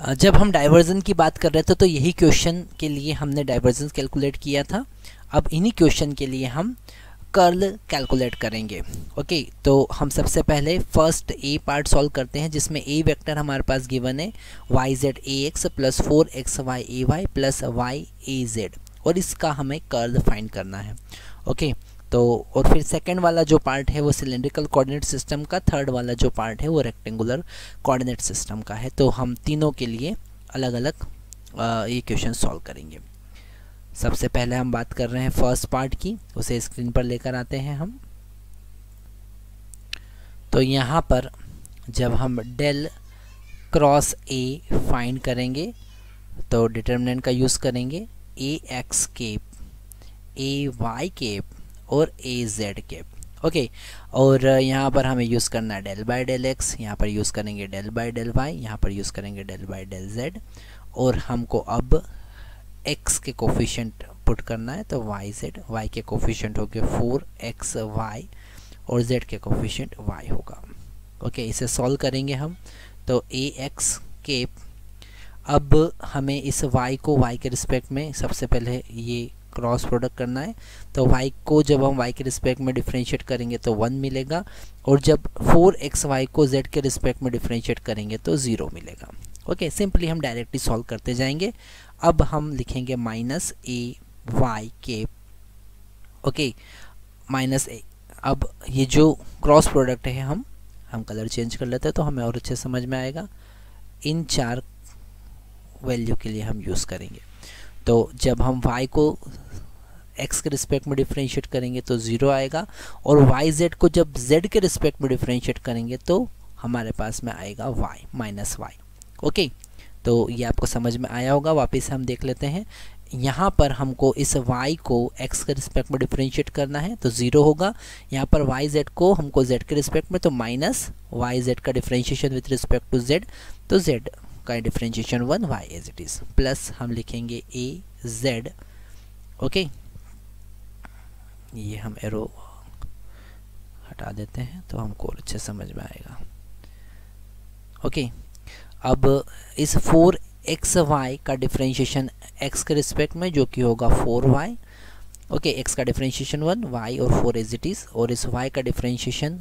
जब हम डाइवर्जन की बात कर रहे थे तो यही क्वेश्चन के लिए हमने डाइवर्जन कैलकुलेट किया था। अब इन्हीं क्वेश्चन के लिए हम कर्ल कैलकुलेट करेंगे। ओके, तो हम सबसे पहले फर्स्ट ए पार्ट सॉल्व करते हैं, जिसमें ए वेक्टर हमारे पास गिवन है y z a x plus 4x y a y plus y a z, और इसका हमें कर्ल फाइंड करना है। ओके, तो और फिर सेकंड वाला जो पार्ट है वो सिलेंड्रिकल कोऑर्डिनेट सिस्टम का, थर्ड वाला जो पार्ट है वो रेक्टेंगुलर कोऑर्डिनेट सिस्टम का है। तो हम तीनों के लिए अलग अलग ये क्वेश्चन सॉल्व करेंगे। सबसे पहले हम बात कर रहे हैं फर्स्ट पार्ट की, उसे स्क्रीन पर लेकर आते हैं हम। तो यहाँ पर जब हम डेल क्रॉस ए फाइंड करेंगे तो डिटर्मिनेंट का यूज़ करेंगे ए एक्स केप, ए वाई केप और ए जेड केप। ओके, और यहाँ पर हमें यूज़ करना है डेल बाय डेल एक्स, यहाँ पर यूज़ करेंगे डेल बाय डेल वाई, यहाँ पर यूज़ करेंगे डेल बाय डेल जेड, और हमको अब x के कोफिशिएंट पुट करना है। तो वाई जेड, वाई के कोफिशिएंट हो गए 4x y और z के कोफिशिएंट y होगा। ओके, इसे सॉल्व करेंगे हम। तो ए एक्स केप, अब हमें इस y को y के रिस्पेक्ट में सबसे पहले ये क्रॉस प्रोडक्ट करना है। तो y को जब हम y के रिस्पेक्ट में डिफ्रेंशिएट करेंगे तो 1 मिलेगा, और जब 4xy को z के रिस्पेक्ट में डिफ्रेंशिएट करेंगे तो 0 मिलेगा। ओके, सिंपली हम डायरेक्टली सॉल्व करते जाएंगे। अब हम लिखेंगे माइनस ए वाई केप। ओके, माइनस ए, अब ये जो क्रॉस प्रोडक्ट है हम कलर चेंज कर लेते हैं तो हमें और अच्छे समझ में आएगा। इन चार वैल्यू के लिए हम यूज़ करेंगे। तो जब हम y को x के रिस्पेक्ट में डिफ्रेंशिएट करेंगे तो 0 आएगा, और yz को जब z के रिस्पेक्ट में डिफ्रेंशिएट करेंगे तो हमारे पास में आएगा y माइनस वाई। ओके, तो ये आपको समझ में आया होगा। वापस हम देख लेते हैं। यहाँ पर हमको इस y को x के रिस्पेक्ट में डिफ्रेंशिएट करना है तो 0 होगा। यहाँ पर yz को हमको z के रिस्पेक्ट में, तो माइनस yz का differentiation with respect to z, तो z का differentiation 1 y as it is, plus हम लिखेंगे ए जेड। ओके, ये हम एरो हटा देते हैं तो हमको और अच्छे समझ में आएगा। ओके, अब इस 4xy का डिफ्रेंशिएशन x के रिस्पेक्ट में जो कि होगा 4y। ओके, x का डिफ्रेंशिएशन 1, y और 4 एज इट इज़, और इस y का डिफ्रेंशिएशन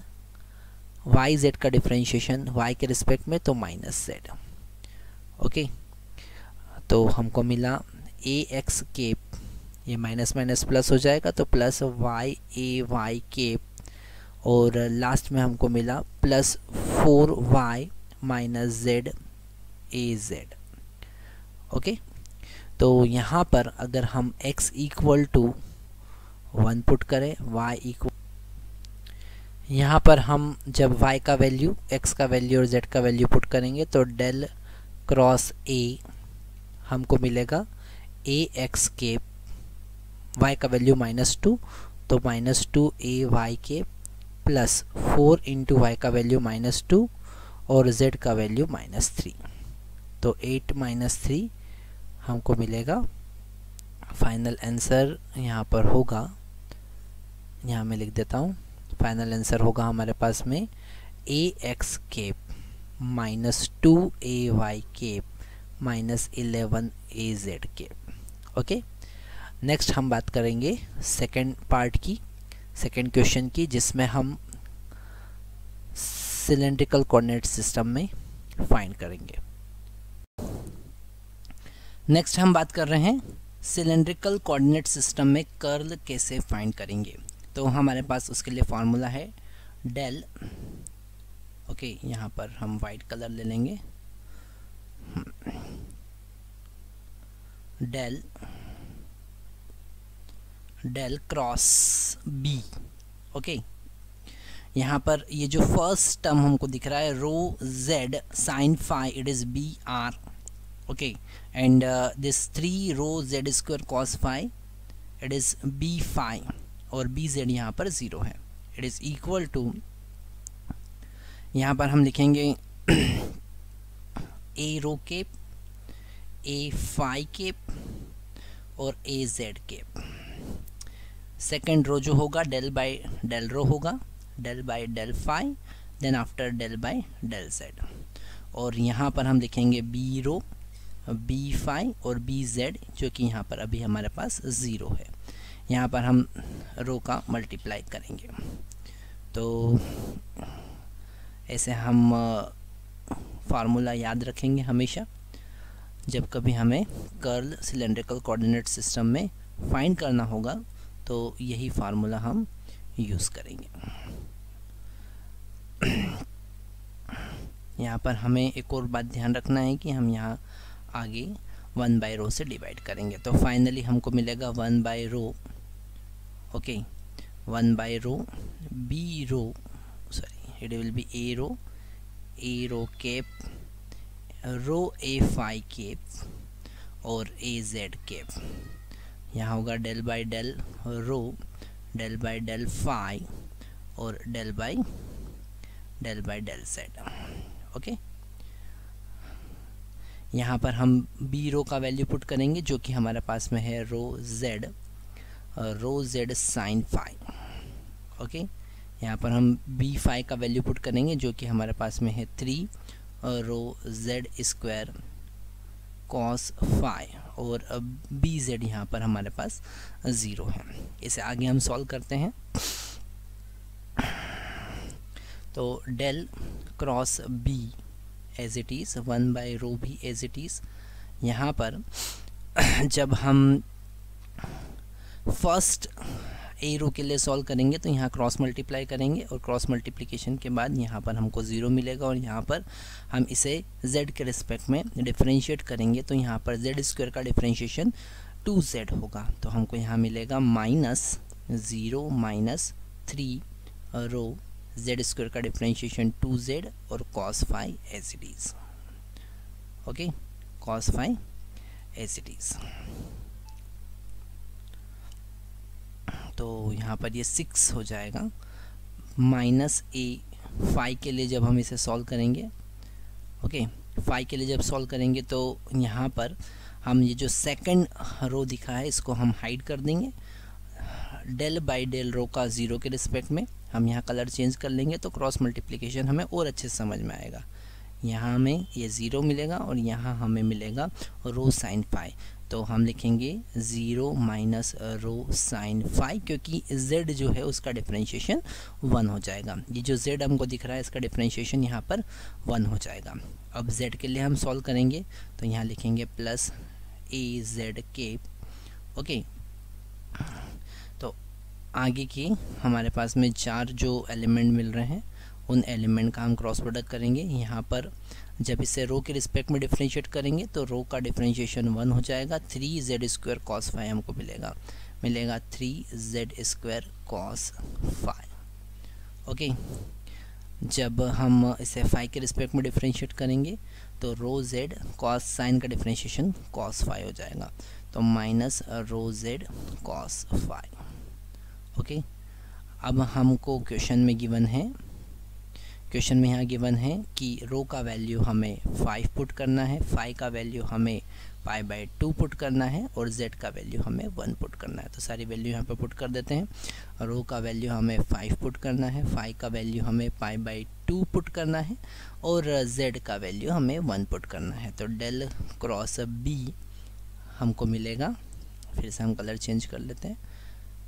yz का डिफ्रेंशिएशन y के रिस्पेक्ट में तो माइनस z। ओके, तो हमको मिला ए एक्स केप, ये माइनस माइनस प्लस हो जाएगा तो प्लस वाई ए वाई केप, और लास्ट में हमको मिला plus 4y minus Z A Z. Okay, तो यहाँ पर अगर हम x इक्वल टू 1 पुट करें, y इक्वल, यहाँ पर हम जब y का वैल्यू, x का वैल्यू और z का वैल्यू पुट करेंगे तो डेल क्रॉस a हमको मिलेगा ए एक्स केप, y का वैल्यू -2 तो -2 a y cap plus 4 into y का वैल्यू -2 और z का वैल्यू -3, तो 8 - 3 हमको मिलेगा। फाइनल आंसर यहाँ पर होगा, यहाँ मैं लिख देता हूँ, फाइनल आंसर होगा हमारे पास में ए x cap -2 a y cap -11 A z cap. Okay, next हम बात करेंगे सेकेंड पार्ट की, सेकेंड क्वेश्चन की, जिसमें हम सिलेंड्रिकल कोऑर्डिनेट सिस्टम में फाइंड करेंगे। नेक्स्ट हम बात कर रहे हैं सिलेंड्रिकल कोऑर्डिनेट सिस्टम में कर्ल कैसे फाइंड करेंगे। तो हमारे पास उसके लिए फॉर्मूला है डेल। ओके, यहाँ पर हम वाइट कलर ले लेंगे, डेल क्रॉस बी। ओके, यहाँ पर ये जो फर्स्ट टर्म हमको दिख रहा है rho z sine phi, it is b r. Okay, and this 3 rho z square cos phi, it is b phi, और बी जेड यहाँ पर 0 है। इट इज इक्वल टू, यहाँ पर हम लिखेंगे a rho cap, a phi cap और a z cap. Second row जो होगा डेल बाय डेल रो होगा, del by del phi, then after del by del z. और यहाँ पर हम लिखेंगे बी रो, बी फाई और बी जेड, जो कि यहाँ पर अभी हमारे पास 0 है। यहाँ पर हम रो का मल्टीप्लाई करेंगे। तो ऐसे हम फार्मूला याद रखेंगे हमेशा जब कभी हमें कर्ल सिलेंड्रिकल कोऑर्डिनेट सिस्टम में फाइंड करना होगा, तो यही फार्मूला हम यूज़ करेंगे। यहाँ पर हमें एक और बात ध्यान रखना है कि हम यहाँ आगे 1 बाई रो से डिवाइड करेंगे। तो फाइनली हमको मिलेगा 1 by rho, okay, 1 by rho b rho, sorry it will be a rho cap, rho a phi cap और ए जेड कैप। यहाँ होगा del by del rho, del by del phi और del by del z, okay. यहाँ पर हम B रो का value put करेंगे जो कि हमारे पास में है rho z sine phi, okay. यहाँ पर हम बी फाई का वैल्यू पुट करेंगे जो कि हमारे पास में है 3 rho z square cos phi, और बी जेड यहाँ पर हमारे पास 0 है। इसे आगे हम सॉल्व करते हैं। तो del cross b as it is, 1 by rho भी एज इट इज़। यहाँ पर जब हम फर्स्ट ए रो के लिए सॉल्व करेंगे तो यहाँ क्रॉस मल्टीप्लाई करेंगे और क्रॉस मल्टीप्लिकेशन के बाद यहाँ पर हमको 0 मिलेगा, और यहाँ पर हम इसे z के रिस्पेक्ट में डिफरेंशिएट करेंगे तो यहाँ पर z स्क्वायर का डिफरेंशिएशन 2z होगा। तो हमको यहाँ मिलेगा -0 -3 रो z स्क्वायर का डिफरेंशिएशन 2z और cos phi as it is, okay, cos phi as it is. तो यहाँ पर ये 6 हो जाएगा -a फाई के लिए जब हम इसे सॉल्व करेंगे, ओके, फाई के लिए जब सॉल्व करेंगे तो यहाँ पर हम ये जो सेकंड रो दिखा है इसको हम हाइड कर देंगे। डेल बाई डेल रो का 0 के रिस्पेक्ट में हम यहाँ कलर चेंज कर लेंगे तो क्रॉस मल्टीप्लिकेशन हमें और अच्छे से समझ में आएगा। यहाँ हमें ये 0 मिलेगा और यहाँ हमें मिलेगा रो साइन फाई, तो हम लिखेंगे 0 माइनस रो साइन फाई, क्योंकि z जो है उसका डिफरेंशिएशन 1 हो जाएगा। ये जो z हमको दिख रहा है इसका डिफरेंशिएशन यहाँ पर 1 हो जाएगा। अब z के लिए हम सॉल्व करेंगे तो यहाँ लिखेंगे प्लस ए जेड केप, ओके। तो आगे की हमारे पास में 4 जो एलिमेंट मिल रहे हैं उन एलिमेंट का हम क्रॉस प्रोडक्ट करेंगे। यहाँ पर जब इसे रो के रिस्पेक्ट में डिफरेंशिएट करेंगे तो रो का डिफरेंशिएशन 1 हो जाएगा। 3z स्क्वायर कॉस फाई हमको मिलेगा 3z square cos phi, okay. जब हम इसे फाई के रिस्पेक्ट में डिफरेंशिएट करेंगे तो रो z कॉस साइन का डिफरेंशिएशन कॉस फाई हो जाएगा, तो minus rho z cos phi, okay. अब हमको क्वेश्चन में गिवन है, क्वेश्चन में यहाँ गिवन है कि रो का वैल्यू हमें 5 पुट करना है, फाई का वैल्यू हमें पाई बाई 2 पुट करना है और z का वैल्यू हमें 1 पुट करना है। तो सारी वैल्यू यहाँ पे पुट कर देते हैं। रो का वैल्यू हमें 5 पुट करना है, फाई का वैल्यू हमें पाई बाई 2 पुट करना है और z का वैल्यू हमें 1 पुट करना है। तो डेल क्रॉस b हमको मिलेगा, फिर से हम कलर चेंज कर लेते हैं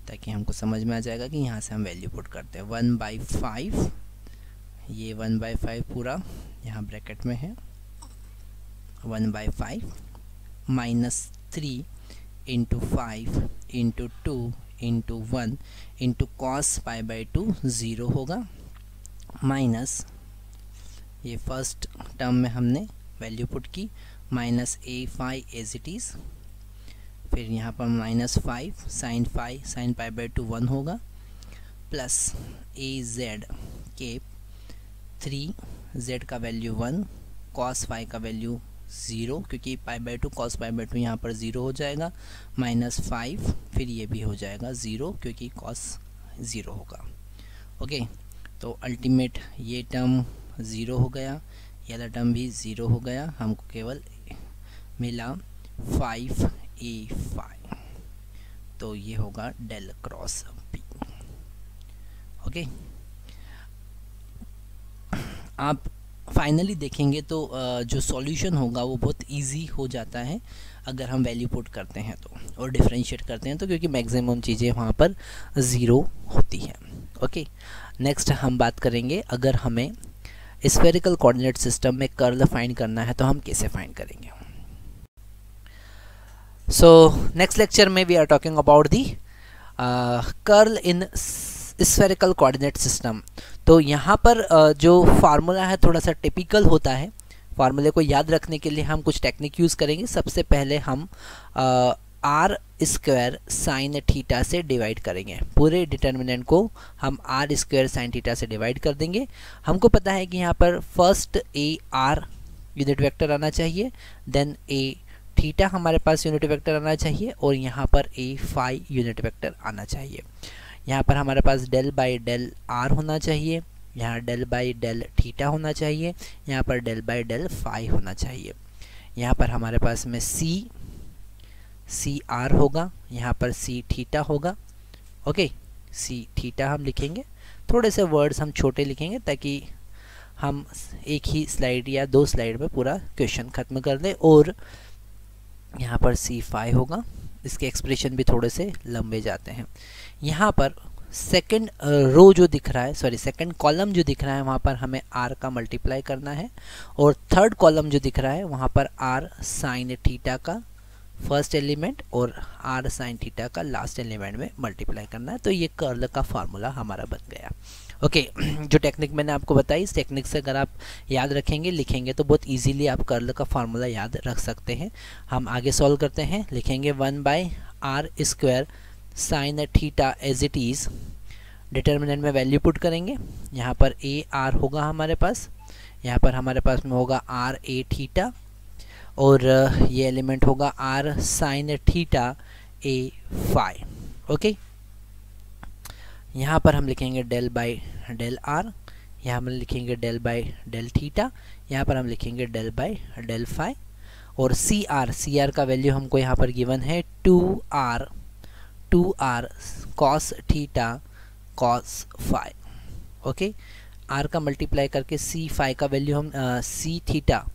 ताकि हमको समझ में आ जाएगा कि यहाँ से हम वैल्यू पुट करते हैं। 1/5, ये 1/5 पूरा यहाँ ब्रैकेट में है, 1/5 -3 into 5 into 2 into 1 into cos pi by 2 0 होगा, माइनस ये फर्स्ट टर्म में हमने वैल्यू पुट की minus a phi as it is, फिर यहाँ पर -5 साइन पाई बाई 2 1 होगा, प्लस ए जेड केप 3 z का वैल्यू 1 कॉस फाई का वैल्यू 0, क्योंकि पाई बाई 2 कॉस पाई बाई 2 यहाँ पर 0 हो जाएगा, -5 फिर ये भी हो जाएगा 0 क्योंकि कॉस 0 होगा, ओके। तो अल्टीमेट ये टर्म 0 हो गया, ये वाला टर्म भी 0 हो गया, हमको केवल मिला 5a5, तो ये होगा डेल क्रॉस b, ओके। आप फाइनली देखेंगे तो जो सॉल्यूशन होगा वो बहुत इजी हो जाता है अगर हम वैल्यू पुट करते हैं तो, और डिफरेंशिएट करते हैं तो, क्योंकि मैक्सिमम चीज़ें वहाँ पर ज़ीरो होती हैं। ओके, नेक्स्ट हम बात करेंगे अगर हमें स्फेरिकल कोऑर्डिनेट सिस्टम में कर्ल फाइंड करना है तो हम कैसे फाइंड करेंगे। सो नेक्स्ट लेक्चर में we are talking about the curl in spherical coordinate system. तो यहाँ पर जो फार्मूला है थोड़ा सा टिपिकल होता है। फार्मूले को याद रखने के लिए हम कुछ टेक्निक यूज़ करेंगे। सबसे पहले हम आर स्क्वायर साइन थीटा से डिवाइड करेंगे। पूरे डिटर्मिनेंट को हम आर स्क्वायर साइन थीटा से डिवाइड कर देंगे। हमको पता है कि यहाँ पर first A R unit vector आना चाहिए, देन ए थीटा हमारे पास यूनिट वेक्टर आना चाहिए, और यहाँ पर ए फाई यूनिट वेक्टर आना चाहिए। यहाँ पर हमारे पास डेल बाई डेल आर होना चाहिए, यहाँ डेल बाई डेल थीटा होना चाहिए, यहाँ पर डेल बाई डेल फाई होना चाहिए। यहाँ पर हमारे पास में सी आर होगा, यहाँ पर सी थीटा होगा। ओके, सी थीटा हम लिखेंगे। थोड़े से वर्ड्स हम छोटे लिखेंगे ताकि हम एक ही स्लाइड या दो स्लाइड में पूरा क्वेश्चन खत्म कर दें। और यहाँ पर सी फाई होगा। इसके एक्सप्रेशन भी थोड़े से लंबे जाते हैं। यहाँ पर सेकंड रो जो दिख रहा है, सॉरी सेकंड कॉलम जो दिख रहा है, वहाँ पर हमें आर का मल्टीप्लाई करना है, और थर्ड कॉलम जो दिख रहा है वहाँ पर आर साइन थीटा का फर्स्ट एलिमेंट और आर साइन थीटा का लास्ट एलिमेंट में मल्टीप्लाई करना है। तो ये कर्ल का फार्मूला हमारा बन गया। ओके, जो टेक्निक मैंने आपको बताई, इस टेक्निक से अगर आप याद रखेंगे, लिखेंगे तो बहुत इजीली आप कर्ल का फार्मूला याद रख सकते हैं। हम आगे सॉल्व करते हैं। लिखेंगे 1/r square sine theta as it is. Determinant में वैल्यू पुट करेंगे। यहाँ पर ए आर होगा हमारे पास, यहाँ पर हमारे पास में होगा आर ए थीटा, और ये एलिमेंट होगा r sine theta a phi. Okay, यहाँ पर हम लिखेंगे डेल बाई डेल आर, यहाँ हम लिखेंगे डेल बाई डेल थीटा, यहाँ पर हम लिखेंगे डेल बाई डेल फाई, और सी आर का वैल्यू हमको यहाँ पर गिवन है 2r cos theta cos phi. Okay, r का मल्टीप्लाई करके सी फाई का वैल्यू हम सी थीटा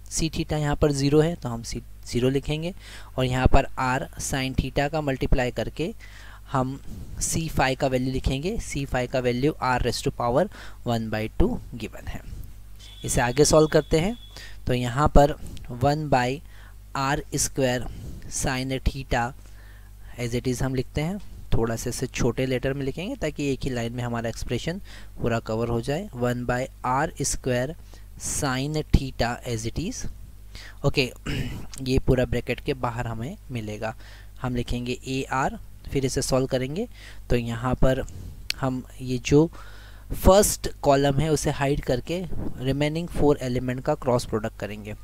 यहाँ पर 0 है तो हम सी 0 लिखेंगे, और यहाँ पर आर साइन थीटा का मल्टीप्लाई करके हम सी फाई का वैल्यू लिखेंगे। सी फाई का value r raise to power 1/2 given है। इसे आगे सॉल्व करते हैं। तो यहाँ पर 1/r square sine theta as it is हम लिखते हैं। थोड़ा सा इसे छोटे लेटर में लिखेंगे ताकि एक ही लाइन में हमारा एक्सप्रेशन पूरा कवर हो जाए। 1/r square sine theta as it is. Okay, ये पूरा ब्रैकेट के बाहर हमें मिलेगा। हम लिखेंगे ए आर, फिर इसे सॉल्व करेंगे। तो यहाँ पर हम ये जो फर्स्ट कॉलम है उसे हाइड करके रिमेनिंग 4 एलिमेंट का क्रॉस प्रोडक्ट करेंगे।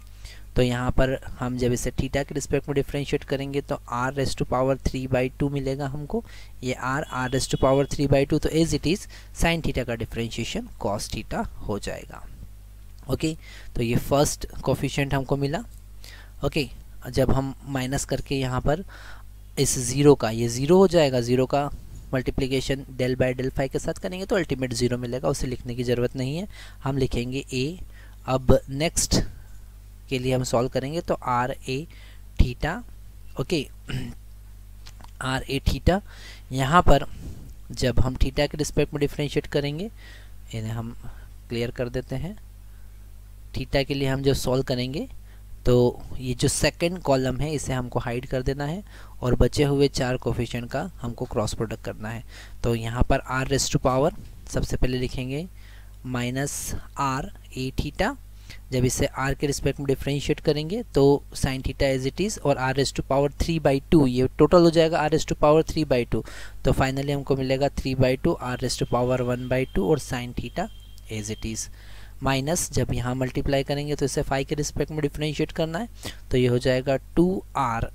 तो यहाँ पर हम जब इसे थीटा के रिस्पेक्ट में डिफरेंशिएट करेंगे तो r रेज़ टू पावर 3/2 मिलेगा हमको। ये r रेज़ टू पावर 3/2, तो as it is sine theta का डिफरेंशिएशन कॉस थीटा हो जाएगा। ओके, तो ये फर्स्ट कोफिशिएंट हमको मिला। ओके, जब हम माइनस करके यहाँ पर इस ज़ीरो का, ये ज़ीरो हो जाएगा, ज़ीरो का multiplication del by del phi के साथ करेंगे तो अल्टीमेट ज़ीरो मिलेगा। उसे लिखने की ज़रूरत नहीं है, हम लिखेंगे ए। अब नेक्स्ट के लिए हम सॉल्व करेंगे तो r a theta. Okay, r a theta, यहाँ पर जब हम थीटा के रिस्पेक्ट में डिफरेंशिएट करेंगे, इन्हें हम क्लियर कर देते हैं। थीटा के लिए हम जब सॉल्व करेंगे तो ये जो सेकंड कॉलम है इसे हमको हाइड कर देना है, और बचे हुए 4 कोफिशिएंट का हमको क्रॉस प्रोडक्ट करना है। तो यहाँ पर r रेज़ टू पावर सबसे पहले लिखेंगे माइनस आर ए थीटा। जब इसे r के रिस्पेक्ट में डिफरेंशिएट करेंगे तो sine theta as it is, और r रेज़ टू पावर 3/2, ये टोटल हो जाएगा r रेज़ टू पावर 3/2। तो फाइनली हमको मिलेगा 3/2 r रेज़ टू पावर 1/2 और sine theta as it is. Minus जब यहाँ मल्टीप्लाई करेंगे तो इसे फाई के रिस्पेक्ट में डिफरेंशिएट करना है, तो ये हो जाएगा 2r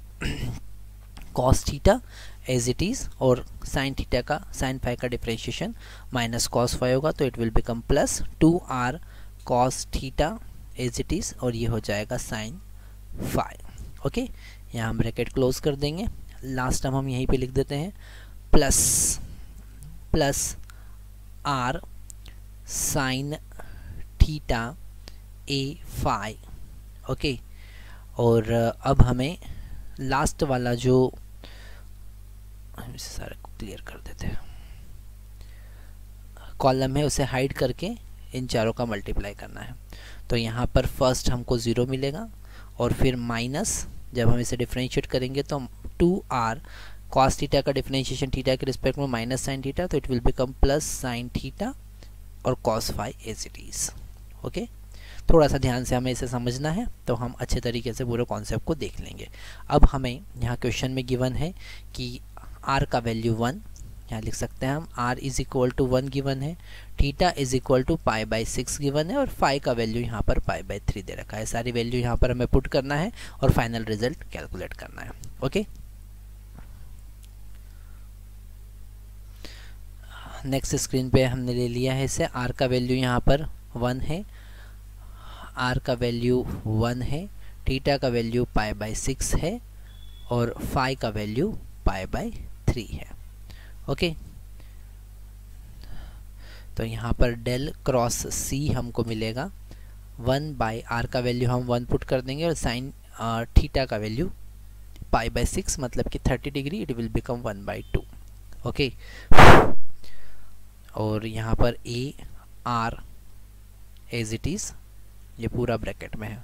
cos theta as it is, और साइन थीटा का, साइन फाई का डिफरेंशिएशन माइनस कॉस फाई होगा, तो it will become plus 2r cos theta as it is, और ये हो जाएगा साइन फाई। ओके, यहाँ हम ब्रैकेट क्लोज कर देंगे। लास्ट टर्म हम यहीं पे लिख देते हैं, plus r sine theta A5। Okay, और अब हमें लास्ट वाला जो, हम इसे सारा को क्लियर कर देते हैं, कॉलम है उसे हाइड करके इन चारों का मल्टीप्लाई करना है। तो यहाँ पर फर्स्ट हमको 0 मिलेगा और फिर माइनस, जब हम इसे डिफरेंशिएट करेंगे तो 2r cos थीटा का डिफरेंशिएशन थीटा के रिस्पेक्ट में माइनस साइन थीटा, तो it will become plus sine theta और cos phi as it is. Okay, थोड़ा सा ध्यान से हमें इसे समझना है तो हम अच्छे तरीके से पूरे कॉन्सेप्ट को देख लेंगे। अब हमें यहाँ क्वेश्चन में गिवन है कि r का वैल्यू 1, यहाँ लिख सकते हैं हम r is equal to 1 given है, theta is equal to π/6 given है और फाई का वैल्यू यहाँ पर π/3 दे रखा है। सारी वैल्यू यहाँ पर हमें पुट करना है और फाइनल रिजल्ट कैलकुलेट करना है। ओके, नेक्स्ट स्क्रीन पे हमने ले लिया है इसे। r का वैल्यू यहाँ पर 1 है, r का वैल्यू 1 है, थीटा का वैल्यू π/6 है और फाई का वैल्यू π/3 है। ओके, तो यहाँ पर डेल क्रॉस सी हमको मिलेगा 1/r का वैल्यू हम 1 पुट कर देंगे और साइन थीटा का वैल्यू π/6 मतलब कि 30 degree, it will become 1/2। Okay, और यहाँ पर a r as it is, ये पूरा ब्रैकेट में है।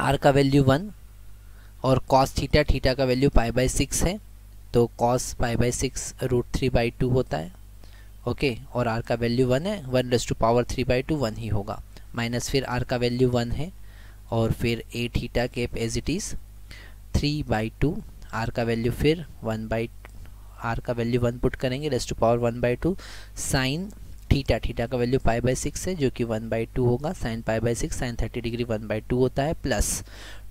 r का वैल्यू 1 और cos थीटा, थीटा का वैल्यू π/6 है तो cos π/6 √3/2 होता है। ओके, और r का वैल्यू 1 है, 1⁻³ 1 ही होगा, माइनस फिर r का वैल्यू 1 है और फिर a theta cap as it is 3/2, r का वैल्यू फिर r का वैल्यू 1 पुट करेंगे, ⁻1/2 साइन थीटा, थीटा का वैल्यू π/6 है जो कि 1/2 होगा, साइन π/6 साइन 30 डिग्री 1/2 होता है, प्लस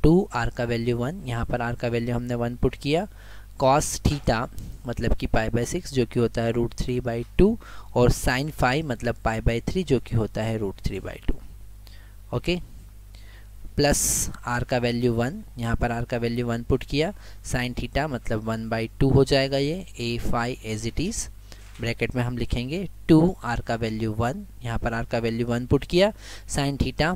2 r का वैल्यू 1, यहाँ पर r का वैल्यू हमने 1 पुट किया, cos थीटा मतलब कि π/6 जो कि होता है √3/2 और साइन फाई मतलब π/3 जो कि होता है √3/2। ओके, प्लस r का वैल्यू 1, यहाँ पर r का वैल्यू 1 पुट किया, साइन थीटा मतलब 1/2 हो जाएगा, ये a phi as it is, bracket में हम लिखेंगे 2 r का वैल्यू 1, यहाँ पर r का वैल्यू 1 पुट किया, साइन थीटा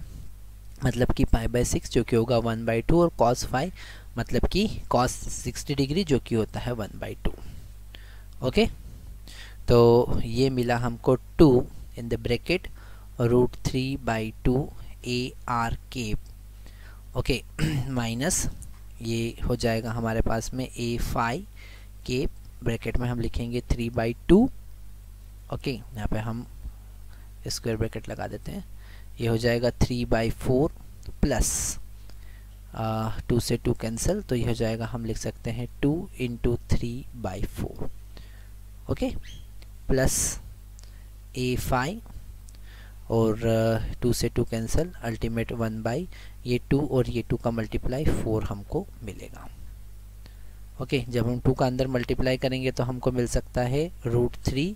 मतलब कि π/6 जो कि होगा 1/2 और cos फाई मतलब कि cos 60 डिग्री जो कि होता है 1/2। ओके, तो ये मिला हमको 2 in the bracket √3/2 AR cap. Okay, minus ये हो जाएगा हमारे पास में A फाई केप, ब्रैकेट में हम लिखेंगे 3/2। ओके, यहाँ पे हम स्क्वायर ब्रैकेट लगा देते हैं, ये हो जाएगा 3/4 प्लस 2 से 2 कैंसिल, तो ये हो जाएगा, हम लिख सकते हैं 2 × 3/4। ओके, प्लस A फाई और 2 से 2 कैंसिल, अल्टीमेट 1/ ये 2 और ये 2 का मल्टीप्लाई 4 हमको मिलेगा। ओके, जब हम 2 का अंदर मल्टीप्लाई करेंगे तो हमको मिल सकता है √3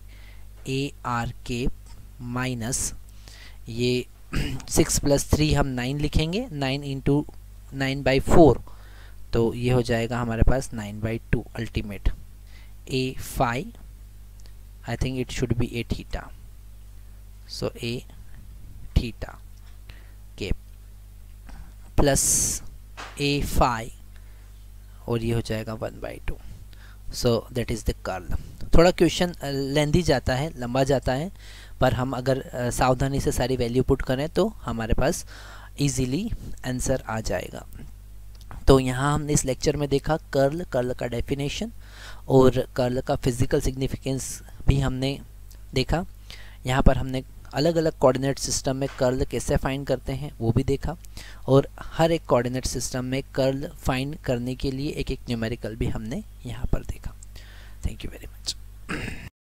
AR केप माइनस ये 6 + 3 हम 9 लिखेंगे, 9 × 9/4 तो ये हो जाएगा हमारे पास 9/2 ultimate A phi, I think it should be A theta, so A theta cap plus A phi और ये हो जाएगा 1/2। So that is the curl. थोड़ा क्वेश्चन लेंदी जाता है, लंबा जाता है, पर हम अगर सावधानी से सारी वैल्यू पुट करें तो हमारे पास इजीली आंसर आ जाएगा। तो यहाँ हमने इस लेक्चर में देखा कर्ल, कर्ल का डेफिनेशन और कर्ल का फिजिकल सिग्निफिकेंस भी हमने देखा। यहाँ पर हमने अलग अलग कोऑर्डिनेट सिस्टम में कर्ल कैसे फाइंड करते हैं वो भी देखा, और हर एक कोऑर्डिनेट सिस्टम में कर्ल फाइंड करने के लिए एक एक न्यूमेरिकल भी हमने यहाँ पर देखा। Thank you very much.